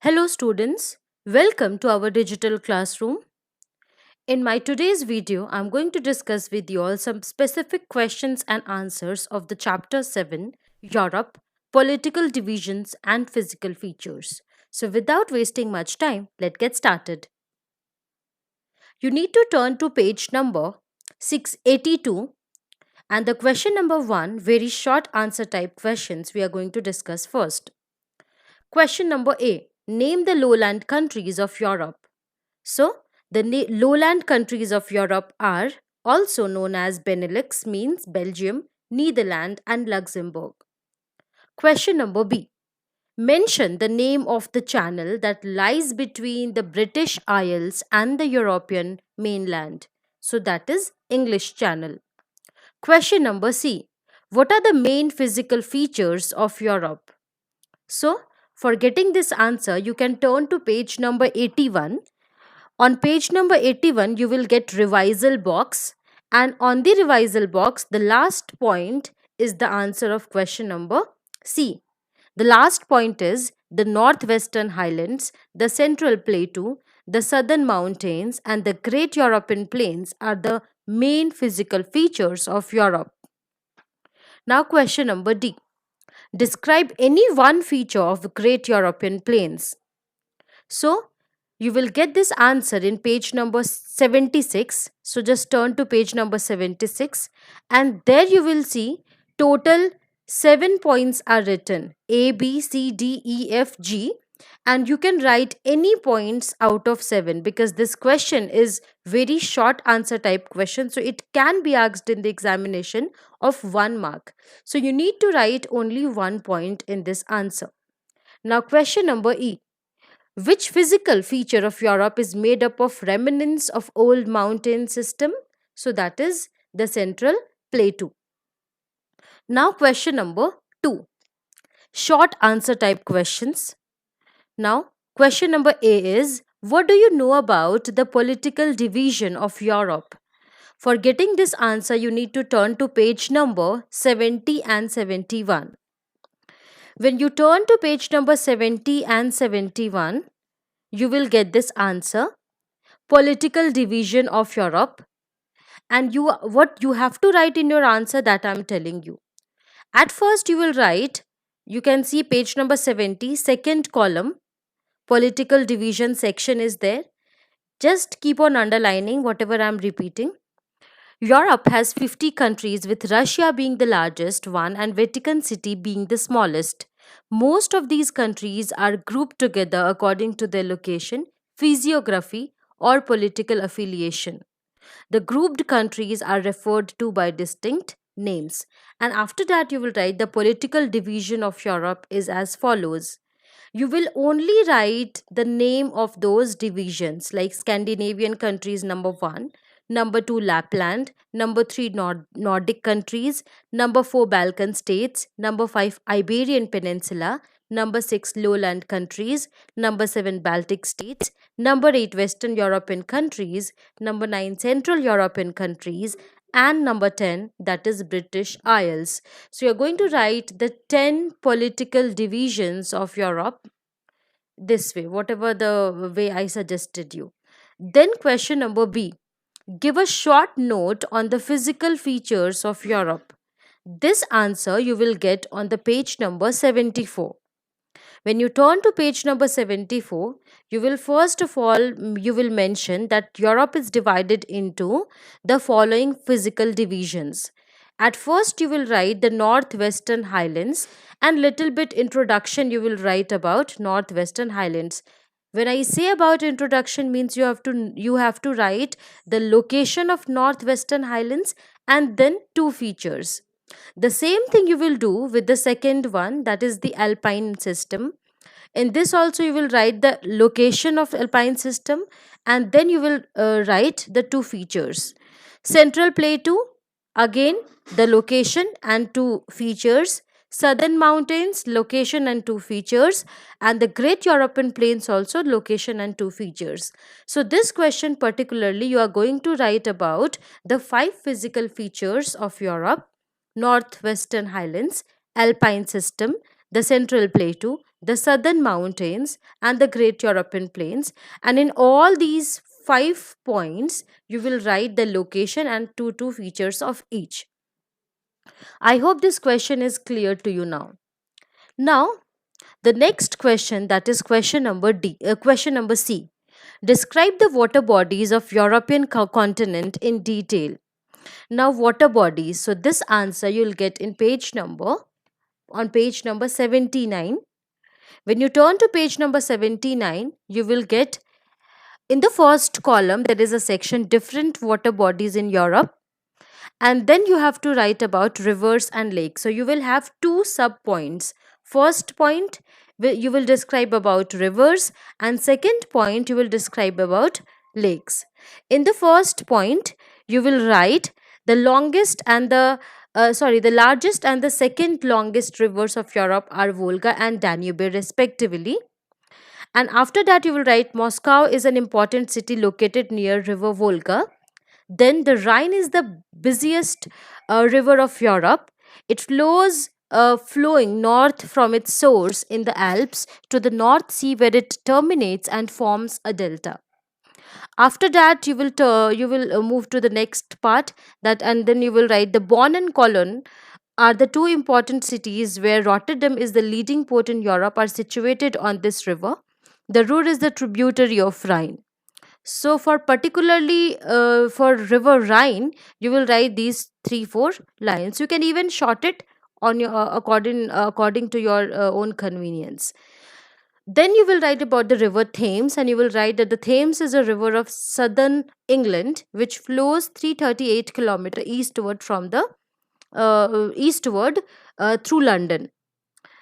Hello students, welcome to our digital classroom. In my today's video, I'm going to discuss with you all some specific questions and answers of the chapter 7, Europe, political divisions and physical features. So without wasting much time, let's get started. You need to turn to page number 682 and the question number 1, very short answer type questions we are going to discuss first. Question number A, name the lowland countries of Europe. So, the lowland countries of Europe are also known as Benelux, means Belgium, Netherlands, and Luxembourg. Question number B. Mention the name of the channel that lies between the British Isles and the European mainland. So, that is English Channel. Question number C. What are the main physical features of Europe? So, for getting this answer, you can turn to page number 81. On page number 81, you will get revisal box, and on the revisal box, the last point is the answer of question number C. The last point is the Northwestern Highlands, the Central Plateau, the Southern Mountains, and the Great European Plains are the main physical features of Europe. Now, question number D. Describe any one feature of the Great European Plains. So, you will get this answer in page number 76. So, just turn to page number 76 and there you will see total 7 points are written A, B, C, D, E, F, G, and you can write any points out of 7 because this question is very short answer type question, so it can be asked in the examination of 1 mark. So, you need to write only 1 point in this answer. Now, question number E. Which physical feature of Europe is made up of remnants of old mountain system? So that is the Central Plateau. Now question number 2. Short answer type questions. Now question number A is, what do you know about the political division of Europe? For getting this answer, you need to turn to page number 70 and 71. When you turn to page number 70 and 71, you will get this answer, political division of Europe, and you what you have to write in your answer that I'm telling you. At first you will write, you can see page number 70, second column, political division section is there. Just keep on underlining whatever I'm repeating. Europe has 50 countries, with Russia being the largest one and Vatican City being the smallest. Most of these countries are grouped together according to their location, physiography, or political affiliation. The grouped countries are referred to by distinct names. And after that, you will write the political division of Europe is as follows. You will only write the name of those divisions, like Scandinavian countries, number 1, number 2, Lapland, number 3, Nordic countries, number 4, Balkan states, number 5, Iberian Peninsula, number 6, Lowland countries, number 7, Baltic states, number 8, Western European countries, number 9, Central European countries, and number 10, that is British Isles. So you're going to write the 10 political divisions of Europe this way, whatever the way I suggested you. Then question number B. Give a short note on the physical features of Europe. This answer you will get on the page number 74. When you turn to page number 74, you will first of all you will mention that Europe is divided into the following physical divisions. At first you will write the Northwestern Highlands, and little bit introduction you will write about Northwestern Highlands. When I say about introduction means you have to write the location of Northwestern Highlands and then two features. The same thing you will do with the second one, that is the Alpine system. In this also you will write the location of Alpine system, and then you will write the two features. Central Plateau, again the location and two features. Southern Mountains, location and two features, and the Great European Plains also location and two features. So this question particularly you are going to write about the five physical features of Europe: Northwestern Highlands, Alpine system, the Central Plateau, the Southern Mountains, and the Great European Plains. And in all these 5 points, you will write the location and two features of each. I hope this question is clear to you now. Now, the next question, that is question number C. Describe the water bodies of European continent in detail. Now, water bodies. So this answer you'll get in page number 79. When you turn to page number 79, you will get in the first column there is a section different water bodies in Europe, and then you have to write about rivers and lakes. So you will have two sub points. First point, you will describe about rivers, and second point, you will describe about lakes. In the first point, you will write the longest and the largest and the second longest rivers of Europe are Volga and Danube respectively. And after that, you will write Moscow is an important city located near river Volga. Then the Rhine is the busiest river of Europe. It flows flowing north from its source in the Alps to the North Sea, where it terminates and forms a delta. After that, you will move to the next part, that and then you will write the Bonn and Cologne are the two important cities where Rotterdam is the leading port in Europe are situated on this river. The Ruhr is the tributary of Rhine. So for particularly for river Rhine, you will write these 3 4 lines. You can even short it on your according to your own convenience. Then you will write about the river Thames, and you will write that the Thames is a river of southern England which flows 338 kilometer eastward from the eastward through London.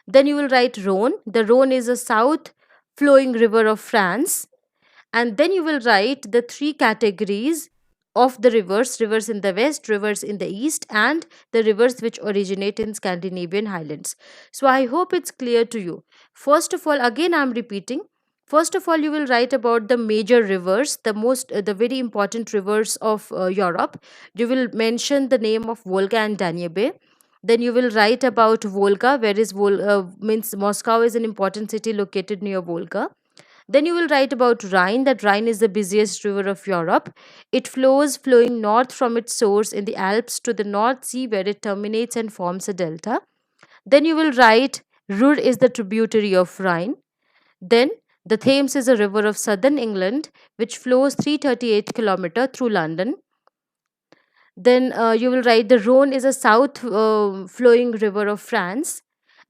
Then you will write Rhone. The Rhone is a south flowing river of France. And then you will write the three categories of the rivers in the west, rivers in the east, and the rivers which originate in Scandinavian highlands. So I hope it's clear to you. First of all, again I'm repeating, first of all you will write about the major rivers, the very important rivers of Europe. You will mention the name of Volga and Danube. Then you will write about Volga, where is means Moscow is an important city located near Volga. Then you will write about Rhine, that Rhine is the busiest river of Europe. It flows flowing north from its source in the Alps to the North Sea, where it terminates and forms a delta. Then you will write Ruhr is the tributary of Rhine. Then the Thames is a river of southern England which flows 338 kilometer through London. Then you will write the Rhone is a south flowing river of France.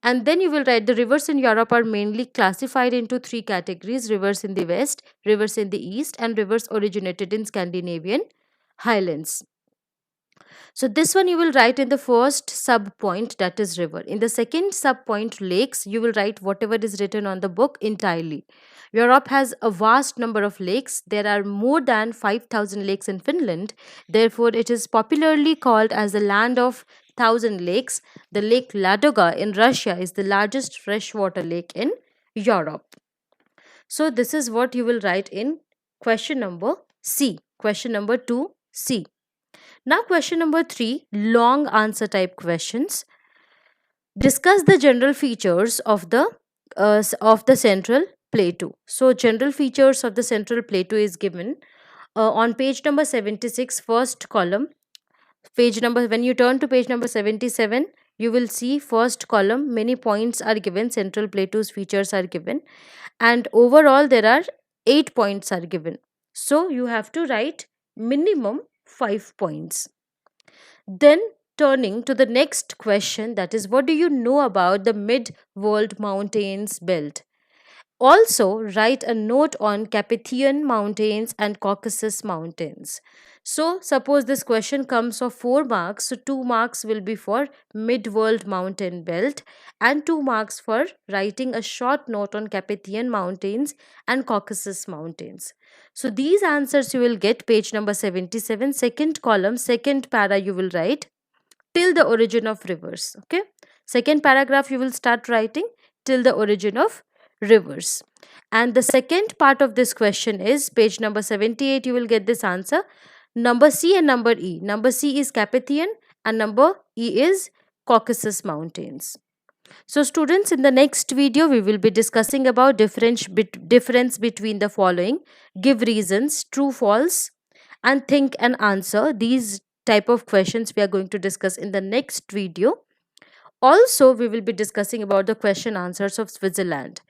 And then you will write the rivers in Europe are mainly classified into three categories: rivers in the west, rivers in the east, and rivers originated in Scandinavian highlands. So this one you will write in the first sub point, that is river. In the second sub point, lakes, you will write whatever is written on the book entirely. Europe has a vast number of lakes. There are more than 5,000 lakes in Finland. Therefore, it is popularly called as the land of thousand lakes. The lake Ladoga in Russia is the largest freshwater lake in Europe. So this is what you will write in question number C. Question number 2C. Now, question number 3, long answer type questions. Discuss the general features of the Central Plateau. So, general features of the Central Plateau is given on page number 76, first column. When you turn to page number 77, you will see first column. Many points are given. Central Plateau's features are given, and overall there are 8 points are given. So, you have to write minimum 5 points. Then turning to the next question, that is, what do you know about the Mid-World Mountains Belt? Also, write a note on Carpathian Mountains and Caucasus Mountains. So, suppose this question comes of 4 marks, so 2 marks will be for Mid-World Mountain Belt and 2 marks for writing a short note on Carpathian Mountains and Caucasus Mountains. So, these answers you will get page number 77, second column, second para you will write till the origin of rivers. Okay, second paragraph you will start writing till the origin of rivers. And the second part of this question is page number 78, you will get this answer. Number C and number E. Number C is Carpathian and number E is Caucasus Mountains. So students, in the next video we will be discussing about difference between the following: give reasons, true false, and think and answer. These type of questions we are going to discuss in the next video. Also, we will be discussing about the question answers of Switzerland.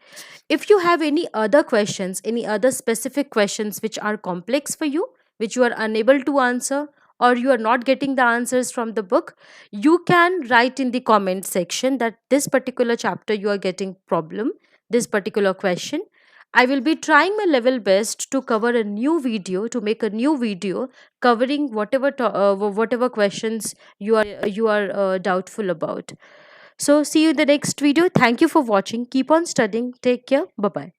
If you have any other questions, any other specific questions which are complex for you, which you are unable to answer, or you are not getting the answers from the book, you can write in the comment section that this particular chapter you are getting problem, this particular question. I will be trying my level best to cover a new video, to make a new video covering whatever questions you are doubtful about. So see you in the next video. Thank you for watching. Keep on studying. Take care. Bye bye.